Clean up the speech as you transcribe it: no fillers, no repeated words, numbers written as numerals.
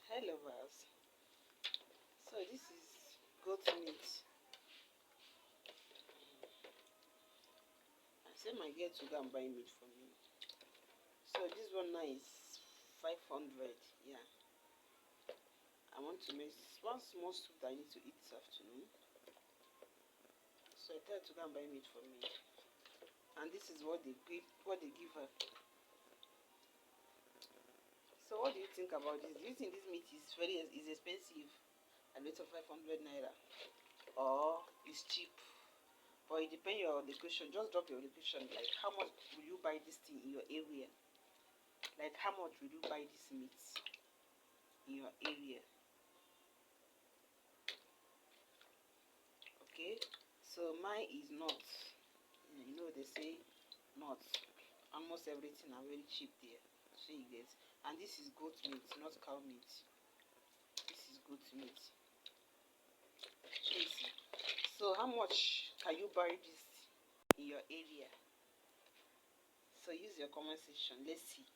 Hi lovers. So this is goat meat. I said my girl to go and buy meat for me. So this one now is 500. Yeah. I want to make one small soup that I need to eat this afternoon. So I tell her to go and buy meat for me. And this is what they give her. So what do you think about this? Do you think this meat is expensive at rate of 500 naira? Or is cheap? But it depends on your location. Just drop your location. Like how much will you buy this thing in your area? Like how much will you buy this meat in your area? Okay, so mine is not. You know they say not. Almost everything are very cheap there. So you get. And this is goat meat, not cow meat. This is goat meat. Easy. So how much can you buy this in your area? So use your comment section. Let's see.